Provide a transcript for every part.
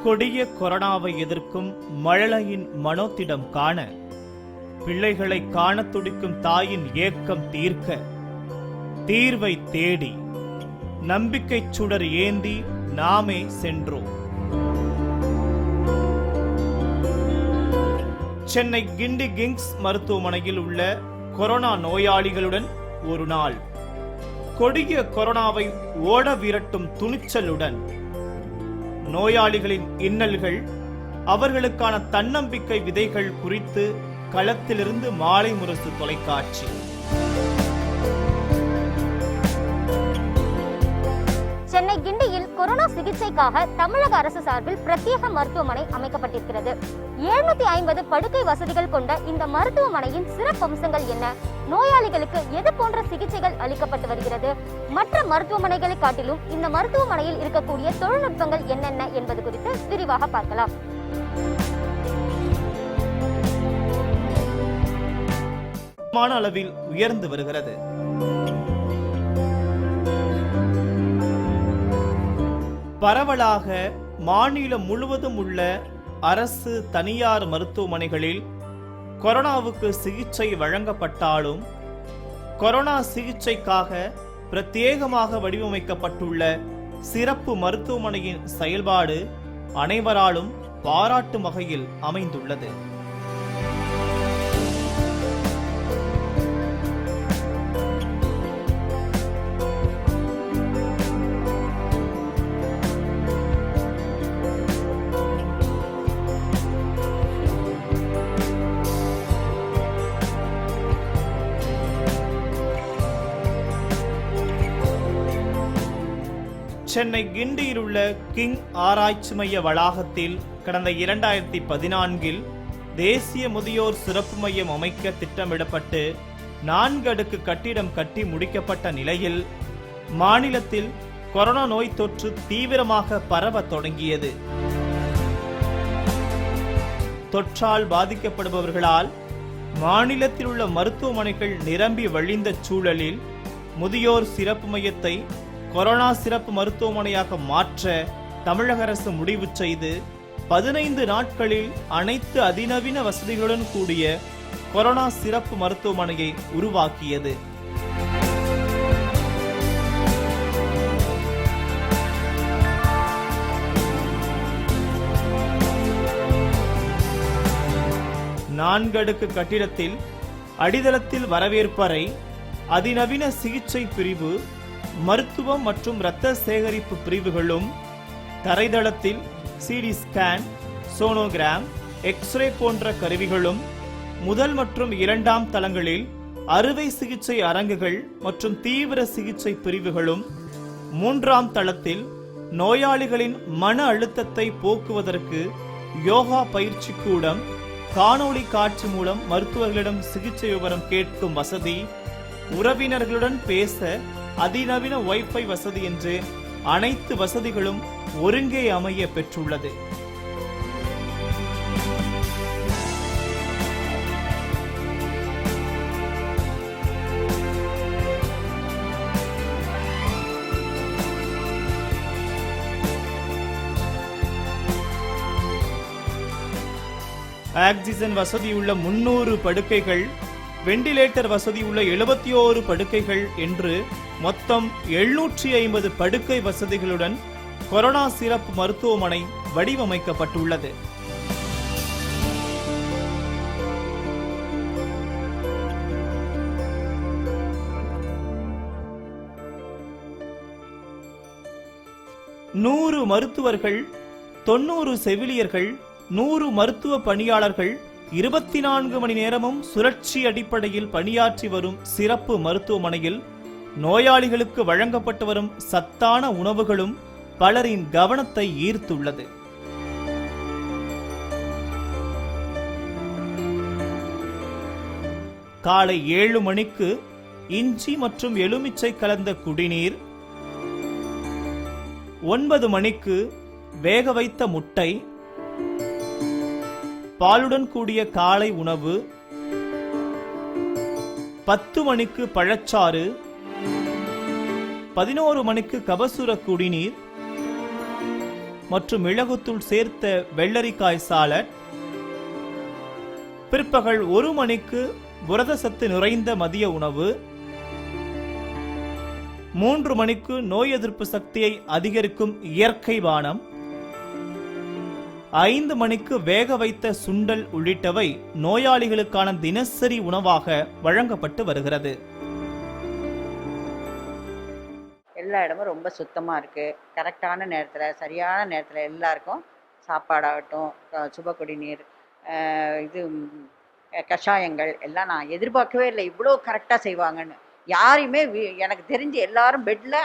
கொடிய கொரோனாவை எதிர்க்கும் மழலையின் மனோத்திடம் காண, பிள்ளைகளை காண துடிக்கும் தாயின் ஏக்கம் தீர்க்க, தீர்வை தேடி நம்பிக்கை சுடர் ஏந்தி நாமே சென்றோம். சென்னை கிண்டி கிங்ஸ் மருத்துவமனையில் உள்ள கொரோனா நோயாளிகளுடன் ஒரு நாள். கொடிய கொரோனாவை ஓட விரட்டும் துணிச்சலுடன் நோயாளிகளின் இன்னல்கள், அவர்களுக்கான தன்னம்பிக்கை விதைகள் குறித்து களத்திலிருந்து மாலை முரசு தொலைக்காட்சி. சென்னை கிண்டியில் கொரோனா சிகிச்சைக்காக தமிழக அரசு சார்பில் பிரத்யேக மருத்துவமனை அமைக்கப்பட்டிருக்கிறது. 750 படுக்கை வசதிகள் கொண்ட இந்த மருத்துவமனையின் சிறப்பம்சங்கள் என்ன? நோயாளிகளுக்கு எது போன்ற சிகிச்சைகள் அளிக்கப்பட்டு வருகிறது? மற்ற மருத்துவமனைகளை காட்டிலும் இந்த மருத்துவமனையில் இருக்கக்கூடிய தொழில்நுட்பங்கள் என்னென்ன என்பது குறித்து விரிவாக பார்க்கலாம். அளவில் உயர்ந்து வருகிறது. பரவலாக மாநிலம் முழுவதும் உள்ள அரசு தனியார் மருத்துவமனைகளில் கொரோனாவுக்கு சிகிச்சை வழங்கப்பட்டாலும், கொரோனா சிகிச்சைக்காக பிரத்யேகமாக வடிவமைக்கப்பட்டுள்ள சிறப்பு மருத்துவமனையின் செயல்பாடு அனைவராலும் பாராட்டும் வகையில் அமைந்துள்ளது. சென்னை கிண்டியில் உள்ள கிங் ஆராய்ச்சி மைய வளாகத்தில் கடந்த 2014 தேசிய முதியோர் சிறப்பு மையம் அமைக்க திட்டமிடப்பட்டு 4 அடுக்கு கட்டிடம் கட்டி முடிக்கப்பட்ட நிலையில் மாநிலத்தில் கொரோனா நோய் தொற்று தீவிரமாக பரவ தொடங்கியது. தொற்றால் பாதிக்கப்படுபவர்களால் மாநிலத்தில் உள்ள மருத்துவமனைகள் நிரம்பி வழிந்த சூழலில் முதியோர் சிறப்பு மையத்தை கொரோனா சிறப்பு மருத்துவமனையாக மாற்ற தமிழக அரசு முடிவு செய்து 15 நாட்களில் அனைத்து அதிநவீன வசதிகளுடன் கூடிய கொரோனா சிறப்பு மருத்துவமனையை உருவாக்கியது. நான்கு அடுக்கு கட்டிடத்தில் அடித்தளத்தில் வரவேற்பறை, அதிநவீன சிகிச்சை பிரிவு, மருத்துவம் மற்றும் இரத்த சேகரிப்பு பிரிவுகளும், தரைதளத்தில் சிடி ஸ்கேன், சோனோகிராம், எக்ஸ்ரே போன்ற கருவிகளும், முதல் மற்றும் 2ஆம் தளங்களில் அறுவை சிகிச்சை அரங்குகள் மற்றும் தீவிர சிகிச்சை பிரிவுகளும், 3ஆம் தளத்தில் நோயாளிகளின் மன அழுத்தத்தை போக்குவதற்கு யோகா பயிற்சி கூடம், காணொளி காட்சி மூலம் மருத்துவர்களிடம் சிகிச்சை விவரம் கேட்கும் வசதி, உறவினர்களுடன் பேச அதிநவீன வைஃபை வசதி என்று அனைத்து வசதிகளும் ஒருங்கே அமைய பெற்றுள்ளது. ஆக்சிஜன் வசதியுள்ள 300 படுக்கைகள், வெண்டிலேட்டர் வசதியுள்ள 71 படுக்கைகள் என்று மொத்தம் 750 படுக்கை வசதிகளுடன் கொரோனா சிறப்பு மருத்துவமனை வடிவமைக்கப்பட்டுள்ளது. நூறு மருத்துவர்கள், 90 செவிலியர்கள், 100 மருத்துவ பணியாளர்கள் 24 மணி நேரமும் சுழற்சி அடிப்படையில் பணியாற்றி வரும் சிறப்பு மருத்துவமனையில் நோயாளிகளுக்கு வழங்கப்பட்டு வரும் சத்தான உணவுகளும் பலரின் கவனத்தை ஈர்த்துள்ளது. காலை 7 மணிக்கு இஞ்சி மற்றும் எலுமிச்சை கலந்த குடிநீர், 9 மணிக்கு வேக வைத்த முட்டை, பாலுடன் கூடிய காலை உணவு, 10 மணிக்கு பழச்சாறு, 11 மணிக்கு கபசுர குடிநீர், மற்றும் மிளகுத்தூள் சேர்த்த வெள்ளரிக்காய் சாலட். பிற்பகல் 1 மணிக்கு புரத சத்து நிறைந்த மதிய உணவு. 3 மணிக்கு நோய் எதிர்ப்பு சக்தியை அதிகரிக்கும் இயற்கை பானம். 5 மணிக்கு வேக வைத்த சுண்டல் உள்ளிட்டவை நோயாளிகளுக்கான தினசரி உணவாக வழங்கப்பட்டு வருகிறது. எல்லா இடமும் ரொம்ப சுத்தமாக இருக்குது. கரெக்டான நேரத்தில், சரியான நேரத்தில் எல்லாருக்கும் சாப்பாடாகட்டும், சுப குடிநீர், இது கஷாயங்கள் எல்லாம் நான் எதிர்பார்க்கவே இல்லை இவ்வளோ கரெக்டாக செய்வாங்கன்னு. யாரையுமே எனக்கு தெரிஞ்சு எல்லாரும் பெட்டில்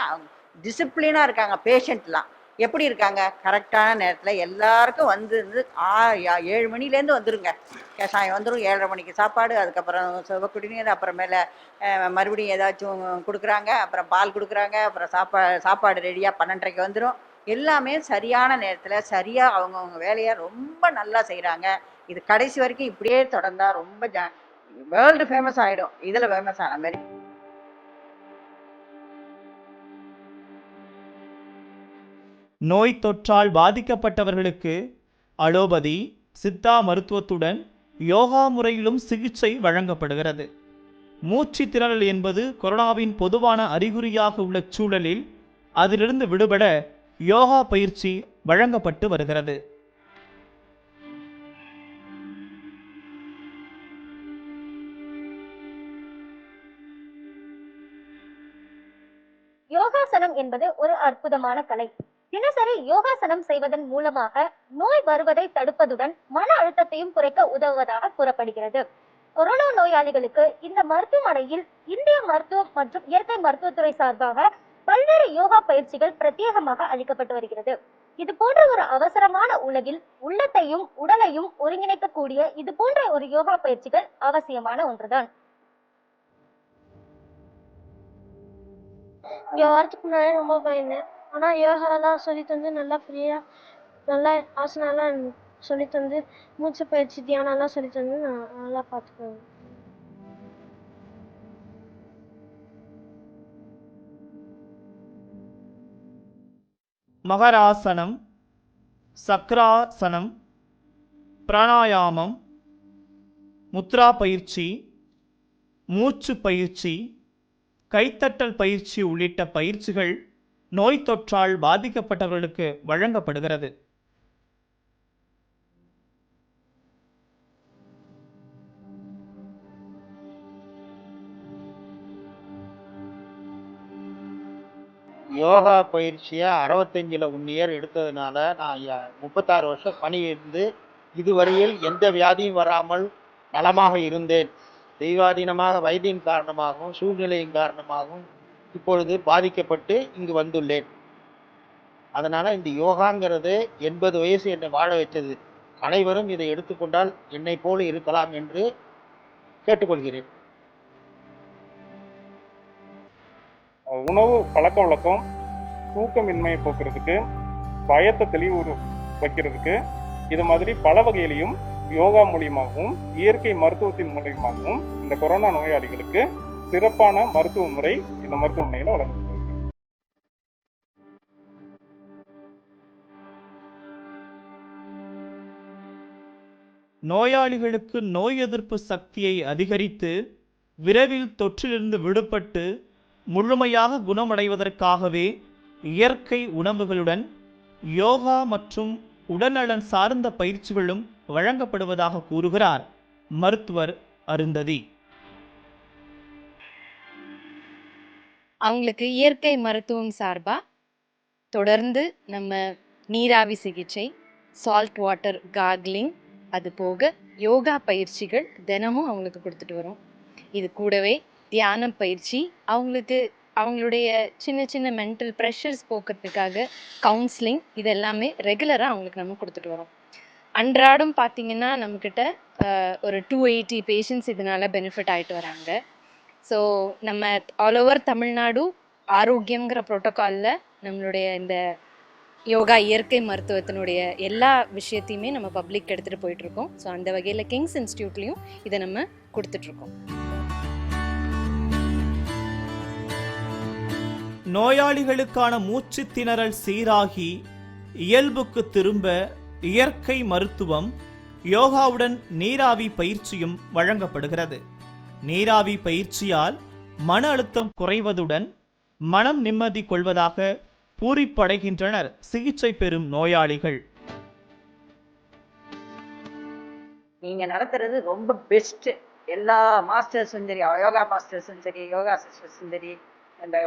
டிசிப்ளினாக இருக்காங்க. பேஷண்ட்லாம் எப்படி இருக்காங்க, கரெக்டான நேரத்தில் எல்லாருக்கும் வந்து 7 மணிலேருந்து வந்துடுங்க. கஷாயம் வந்துடும், 7:30 மணிக்கு சாப்பாடு, அதுக்கப்புறம் சுப குடிநீர், அப்புறமேல மறுபடியும் ஏதாச்சும் கொடுக்குறாங்க, அப்புறம் பால் கொடுக்குறாங்க, அப்புறம் சாப்பாடு ரெடியாக 12:30க்கு வந்துடும். எல்லாமே சரியான நேரத்தில் சரியாக அவங்கவுங்க வேலையை ரொம்ப நல்லா செய்கிறாங்க. இது கடைசி வரைக்கும் இப்படியே தொடர்ந்தா ரொம்ப வேர்ல்டு ஃபேமஸ் ஆகிடும். இதில் ஃபேமஸ் ஆன மாதிரி. நோய் தொற்றால் பாதிக்கப்பட்டவர்களுக்கு அலோபதி, சித்தா மருத்துவத்துடன் யோகா முறையிலும் சிகிச்சை வழங்கப்படுகிறது. மூச்சு திணறல் என்பது கொரோனாவின் பொதுவான அறிகுறியாக உள்ள சூழலில் அதிலிருந்து விடுபட யோகா பயிற்சி வழங்கப்பட்டு வருகிறது. யோகாசனம் என்பது ஒரு அற்புதமான கலை. தினசரி யோகாசனம் செய்வதன் மூலமாக நோய் வருவதை தடுப்பதுடன் மன அழுத்தத்தையும் குறைக்க உதவுவதாக கூறப்படுகிறது. கொரோனா நோயாளிகளுக்கு இந்த மருத்துவமனையில் இந்திய மருத்துவம் மற்றும் இயற்கை மருத்துவத்துறை சார்பாக பல்வேறு யோகா பயிற்சிகள் பிரத்யேகமாக அளிக்கப்பட்டு வருகிறது. இது போன்ற ஒரு அவசரமான உலகில் உள்ளத்தையும் உடலையும் ஒருங்கிணைக்கக்கூடிய இது போன்ற ஒரு யோகா பயிற்சிகள் அவசியமான ஒன்றுதான். இங்கே வரதுக்கு முன்னாடி ரொம்ப பயந்தேன். ஆனால் யோகாலாம் சொல்லி தந்து நல்லா ஃப்ரீயாக நல்லா ஆசனாலாம் சொல்லி தந்து மூச்சு பயிற்சி தியானம்லாம் சொல்லி தந்து நான் நல்லா பார்த்துக்குவேன். மகராசனம், சக்ராசனம், பிராணாயாமம், முத்ரா பயிற்சி, மூச்சு பயிற்சி, கைத்தட்டல் பயிற்சி உள்ளிட்ட பயிற்சிகள் நோய் தொற்றால் பாதிக்கப்பட்டவர்களுக்கு வழங்கப்படுகிறது. யோகா பயிற்சியை 65ல் 1 இயர் எடுத்ததுனால நான் 36 வருஷம் பணி இருந்து இதுவரையில் எந்த வியாதியும் வராமல் நலமாக இருந்தேன். தெய்வாதீனமாக வயதின் காரணமாகவும் சூழ்நிலையின் காரணமாகவும் இப்பொழுது பாதிக்கப்பட்டு இங்கு வந்துள்ளேன். அதனால் இந்த யோகாங்கிறது 80 வயசு என்னை வாழ வைத்தது. அனைவரும் இதை எடுத்துக்கொண்டால் என்னை போல இருக்கலாம் என்று கேட்டுக்கொள்கிறேன். உணவு பழக்க வழக்கம், தூக்கமின்மையை போக்குறதுக்கு, பயத்தை தெளிவு வைக்கிறதுக்கு, இது மாதிரி பல வகையிலையும் யோகா மூலியமாகவும் இயற்கை மருத்துவத்தின் மூலியமாகவும் இந்த கொரோனா நோயாளிகளுக்கு சிறப்பான மருத்துவ முறை இந்த மருத்துவமனையில் வழங்கப்படுகிறது. நோயாளிகளுக்கு நோய் எதிர்ப்பு சக்தியை அதிகரித்து விரைவில் தொற்றிலிருந்து விடுபட்டு முழுமையாக குணமடைவதற்காகவே இயற்கை உணவுகளுடன் யோகா மற்றும் உடல்நலன் சார்ந்த பயிற்சிகளும் வழங்கப்படுவதாக கூறுகிறார் மருத்துவர் அருந்ததி. அவங்களுக்கு இயற்கை மருத்துவம் சார்பா தொடர்ந்து நம்ம நீராவி சிகிச்சை, சால்ட் வாட்டர் கார்கிலிங், அது போக யோகா பயிற்சிகள் தினமும் அவங்களுக்கு கொடுத்துட்டு வரோம். இது கூடவே தியான பயிற்சி, அவங்களுடைய சின்ன சின்ன மென்டல் ப்ரெஷர்ஸ் போக்குறதுக்காக கவுன்சிலிங், இது எல்லாமே ரெகுலராக அவங்களுக்கு நம்ம கொடுத்துட்டு வரோம். அன்றாடம் பார்த்திங்கன்னா நம்மக்கிட்ட ஒரு 280 பேஷண்ட்ஸ் இதனால் பெனிஃபிட் ஆகிட்டு வராங்க. ஸோ நம்ம ஆல் ஓவர் தமிழ்நாடு ஆரோக்கியங்கிற ப்ரோட்டோக்காலில் நம்மளுடைய இந்த யோகா இயற்கை மருத்துவத்தினுடைய எல்லா விஷயத்தையுமே நம்ம பப்ளிக் எடுத்துகிட்டு போயிட்டுருக்கோம். ஸோ அந்த வகையில் கிங்ஸ் இன்ஸ்டியூட்லேயும் இதை நம்ம கொடுத்துட்ருக்கோம். நோயாளிகளுக்கான மூச்சு திணறல் சீராகி இயல்புக்கு திரும்ப இயற்கை மருத்துவம், யோகாவுடன் நீராவி பயிற்சியும் வழங்கப்படுகிறது. நீராவி பயிற்சியால் மன அழுத்தம் குறைவதுடன் மனம் நிம்மதி கொள்வதாக பூரிப்படைகின்றனர் சிகிச்சை பெறும் நோயாளிகள். நீங்க நடத்துறது ரொம்ப பெஸ்ட். எல்லா மாஸ்டர்ஸும் சரி, யோகா மாஸ்டர்ஸும் சரி, யோகா சிஸ்டர்ஸும் சரி, அந்த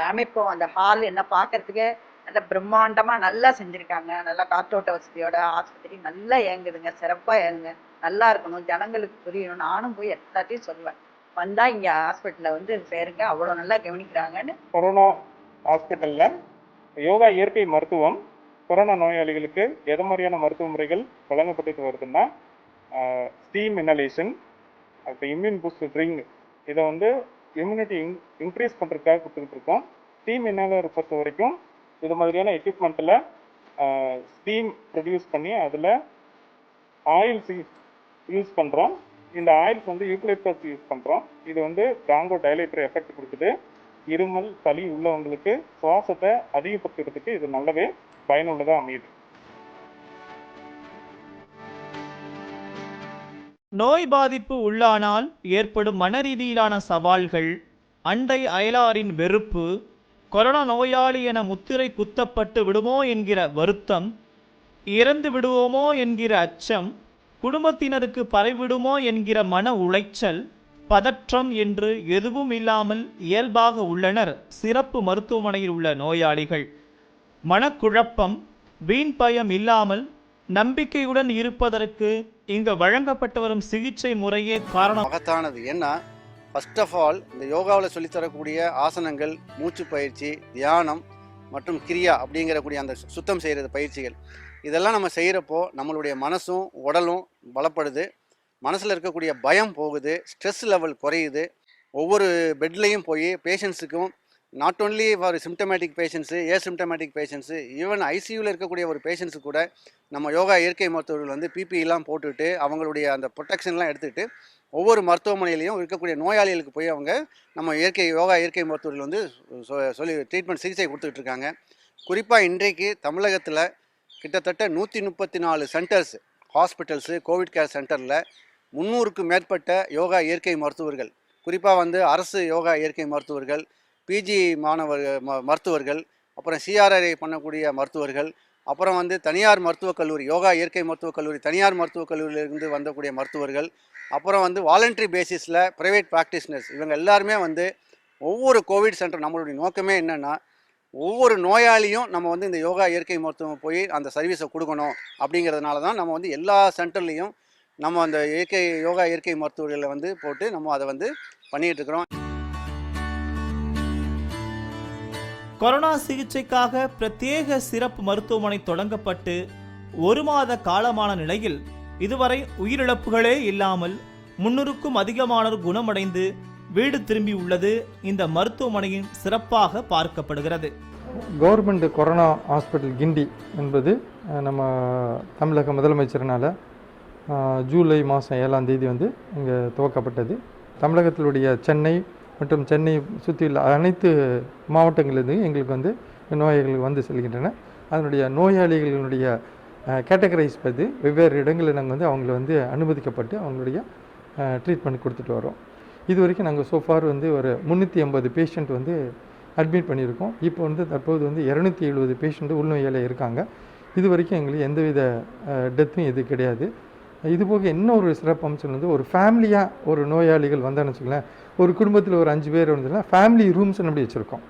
அமைப்பும் அந்த ஹால் என்ன பார்க்கறதுக்கு நல்ல பிரம்மாண்டமா நல்லா செஞ்சிருக்காங்க. நல்லா காற்றோட்ட வசதியோட ஆஸ்பத்திரி நல்லா இயங்குதுங்க, சிறப்பா இயங்குங்க. நல்லா இருக்கணும், ஜனங்களுக்கு புரியணும். நானும் போய் எல்லாத்தையும் சொல்லுவேன், வந்தா இங்க ஹாஸ்பிட்டல்ல வந்து சேருங்க, அவ்வளவு நல்லா கவனிக்கிறாங்கன்னு. கொரோனா ஹாஸ்பிட்டல்ல யோகா இயற்கை மருத்துவம் கொரோனா நோயாளிகளுக்கு எது மாதிரியான மருத்துவ முறைகள் வழங்கப்பட்டு வருதுன்னா, ஸ்டீம் இன்ஹலேஷன், அடுத்து இம்யூன் பூஸ்ட் ட்ரிங்க், இதை வந்து இம்யூனிட்டி இன்க்ரீஸ் பண்ணுறதுக்காக கொடுத்துக்கிட்டு இருக்கோம். ஸ்டீம் இன்ஹேலர் பொறுத்த வரைக்கும் இது மாதிரியான எக்யூப்மெண்ட்டில் ஸ்டீம் ப்ரொடியூஸ் பண்ணி அதில் ஆயில்ஸ் யூஸ் பண்ணுறோம். இந்த ஆயில்ஸ் வந்து யூக்கலிப்டஸ் யூஸ் பண்ணுறோம். இது வந்து பிராங்கோ டைலேட்டர் எஃபெக்ட் கொடுக்குது. இருமல், சளி உள்ளவங்களுக்கு சுவாசத்தை அதிகப்படுத்துறதுக்கு இது நல்லாவே பயனுள்ளதாக அமையுது. நோய் பாதிப்பு உள்ளானால் ஏற்படும் மனரீதியிலான சவால்கள், அண்டை அயலாரின் வெறுப்பு, கொரோனா நோயாளி என முத்திரை குத்தப்பட்டு விடுமோ என்கிற வருத்தம், இறந்து விடுவோமோ என்கிற அச்சம், குடும்பத்தினருக்கு பரவிடுமோ என்கிற மன உளைச்சல், பதற்றம் என்று எதுவும் இல்லாமல் இயல்பாக உள்ளனர் சிறப்பு மருத்துவமனையில் உள்ள நோயாளிகள். மனக்குழப்பம், வீண் பயம் இல்லாமல் நம்பிக்கையுடன் இருப்பதற்கு இங்கு வழங்கப்பட்டு வரும் சிகிச்சை முறையே காரணம். மகத்தானது. ஏன்னா ஃபர்ஸ்ட் ஆஃப் ஆல் இந்த யோகாவில் சொல்லித்தரக்கூடிய ஆசனங்கள், மூச்சு பயிற்சி, தியானம் மற்றும் கிரியா அப்படிங்கிறக்கூடிய அந்த சுத்தம் செய்கிறது பயிற்சிகள், இதெல்லாம் நம்ம செய்கிறப்போ நம்மளுடைய மனசும் உடலும் பலப்படுது. மனசில் இருக்கக்கூடிய பயம் போகுது, ஸ்ட்ரெஸ் லெவல் குறையுது. ஒவ்வொரு பெட்லேயும் போய் பேஷண்ட்ஸுக்கும், not only for symptomatic patients, asymptomatic patients, even ஐசியூவில் இருக்கக்கூடிய ஒரு பேஷண்ட்ஸு கூட நம்ம யோகா இயற்கை மருத்துவர்கள் வந்து பிபிலாம் போட்டுட்டு அவங்களுடைய அந்த ப்ரொடெக்ஷன்லாம் எடுத்துகிட்டு ஒவ்வொரு மருத்துவமனையிலையும் இருக்கக்கூடிய நோயாளிகளுக்கு போய் அவங்க நம்ம யோகா இயற்கை மருத்துவர்கள் வந்து சொல்லி ட்ரீட்மெண்ட் சிகிச்சை கொடுத்துக்கிட்டு இருக்காங்க. குறிப்பாக இன்றைக்கு தமிழகத்தில் கிட்டத்தட்ட 134 சென்டர்ஸ், ஹாஸ்பிட்டல்ஸு, கோவிட் கேர் சென்டரில் 300க்கும் மேற்பட்ட யோகா இயற்கை மருத்துவர்கள், குறிப்பாக வந்து அரசு யோகா இயற்கை மருத்துவர்கள், பிஜி மருத்துவர்கள், அப்புறம் சிஆர்ஐ பண்ணக்கூடிய மருத்துவர்கள், அப்புறம் வந்து தனியார் மருத்துவக் கல்லூரி, யோகா இயற்கை மருத்துவக் கல்லூரி, தனியார் மருத்துவக் கல்லூரியிலிருந்து வந்தக்கூடிய மருத்துவர்கள், அப்புறம் வந்து வாலண்டரி பேசிஸில் ப்ரைவேட் ப்ராக்டிஷனர்ஸ், இவங்க எல்லாருமே வந்து ஒவ்வொரு கோவிட் சென்டர், நம்மளுடைய நோக்கமே என்னென்னா ஒவ்வொரு நோயாளியும் நம்ம வந்து இந்த யோகா இயற்கை மருத்துவம் போய் அந்த சர்வீஸை கொடுக்கணும். அப்படிங்கிறதுனால தான் நம்ம வந்து எல்லா சென்டர்லேயும் நம்ம அந்த யோகா இயற்கை மருத்துவர்களை வந்து போட்டு நம்ம அதை வந்து பண்ணிகிட்டு இருக்கிறோம். கொரோனா சிகிச்சைக்காக பிரத்யேக சிறப்பு மருத்துவமனை தொடங்கப்பட்டு 1 மாத காலமான நிலையில் இதுவரை உயிரிழப்புகளே இல்லாமல் 300க்கும் அதிகமானோர் குணமடைந்து வீடு திரும்பி உள்ளது இந்த மருத்துவமனையின் சிறப்பாக பார்க்கப்படுகிறது. கவர்மெண்ட் கொரோனா ஹாஸ்பிட்டல் கிண்டி என்பது நம்ம தமிழக முதலமைச்சர்னால ஜூலை மாதம் 7ஆம் தேதி வந்து இங்கே துவக்கப்பட்டது. தமிழகத்தினுடைய சென்னை மற்றும் சென்னை சுற்றியுள்ள அனைத்து மாவட்டங்களிலிருந்து எங்களுக்கு வந்து நோயாளிகள் வந்து செல்கின்றன. அதனுடைய நோயாளிகளுடைய கேட்டகரைஸ் பண்ணி வெவ்வேறு இடங்களில் நாங்கள் வந்து அவங்கள வந்து அனுமதிக்கப்பட்டு அவங்களுடைய ட்ரீட்மெண்ட் கொடுத்துட்டு வரோம். இது வரைக்கும் நாங்கள் சோஃபார் வந்து ஒரு 380 பேஷண்ட் வந்து அட்மிட் பண்ணியிருக்கோம். இப்போ வந்து தற்போது வந்து 270 பேஷண்ட்டு உள்நோயாளியாக இருக்காங்க. இது வரைக்கும் எங்களுக்கு எந்தவித டெத்தும் இது கிடையாது. இதுபோக இன்னொரு சிறப்பு அம்சம் வந்து ஒரு ஃபேமிலியாக ஒரு நோயாளிகள் வந்தான்னு வச்சுக்கலாம், ஒரு குடும்பத்தில் ஒரு 5 பேர் வந்துன்னா ஃபேமிலி ரூம்ஸ் நம்பி வச்சுருக்கோம்.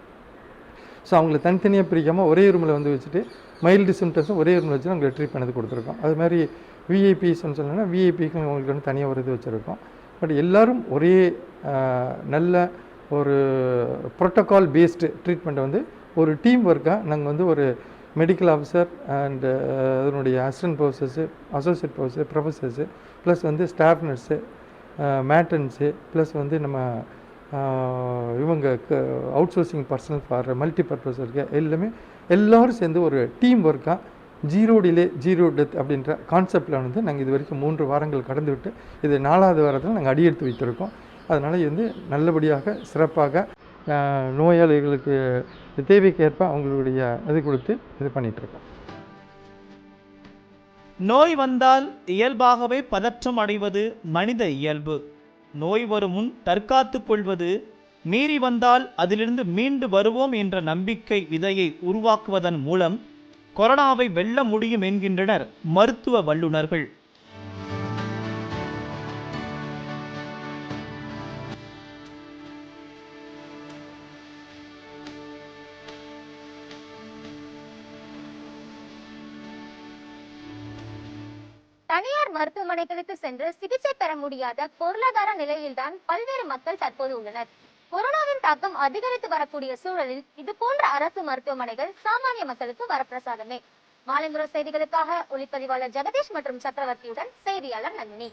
ஸோ அவங்கள தனித்தனியாக பிரிக்காமல் ஒரே ரூமில் வந்து வச்சுட்டு மைல்டு சிம்டம்ஸும் ஒரே ரூமில் வச்சு அவங்களுக்கு ட்ரீட் பண்ணது கொடுத்துருக்கோம். அது மாதிரி விஐபிஸ்ன்னு சொன்னோன்னா விஐபிக்கு அவங்களுக்கு வந்து தனியாக ஒரு இது வச்சுருக்கோம். பட் எல்லோரும் ஒரே நல்ல ஒரு ப்ரோட்டோகால் பேஸ்டு ட்ரீட்மெண்ட்டை வந்து ஒரு டீம் ஒர்க்காக நாங்கள் வந்து ஒரு மெடிக்கல் ஆஃபீஸர் அண்டு அதனுடைய assistant professors, associate professor, professors, plus வந்து ஸ்டாஃப் நர்ஸு, மேட்டன்ஸு, ப்ளஸ் வந்து நம்ம இவங்க out sourcing personal for multi purpose இருக்குது, எல்லோரும் சேர்ந்து ஒரு டீம் ஒர்க்காக 0 டிலே 0 டெத் அப்படின்ற கான்செப்டில் வந்து நாங்கள் இது வரைக்கும் 3 வாரங்கள் கடந்து விட்டு இது 4வது வாரத்தில் நாங்கள் அடியெடுத்து வைத்திருக்கோம். அதனால் இது வந்து நல்லபடியாக சிறப்பாக நோயாளிகளுக்கு தேவைக்கேற்ப அவங்களுடைய இது கொடுத்து இது பண்ணிகிட்ருக்கோம். நோய் வந்தால் இயல்பாகவே பதற்றம் அடைவது மனித இயல்பு. நோய் வரும் முன் தற்காத்துக் கொள்வது, மீறி வந்தால் அதிலிருந்து மீண்டு வருவோம் என்ற நம்பிக்கை விதையை உருவாக்குவதன் மூலம் கொரோனாவை வெல்ல முடியும் என்கின்றனர் மருத்துவ வல்லுநர்கள். தனியார் மருத்துவமனைகளுக்கு சென்று சிகிச்சை பெற முடியாத பொருளாதார நிலையில்தான் பல்வேறு மக்கள் தற்போது உள்ளனர். கொரோனாவின் தாக்கம் அதிகரித்து வரக்கூடிய சூழலில் இது போன்ற அரசு மருத்துவமனைகள் சாமானிய மக்களுக்கு வரப்பிரசாதமே. மாலை முரசு செய்திகளுக்காக ஒளிப்பதிவாளர் ஜெகதீஷ் மற்றும் சக்கரவர்த்தியுடன் செய்தியாளர் நந்தினி.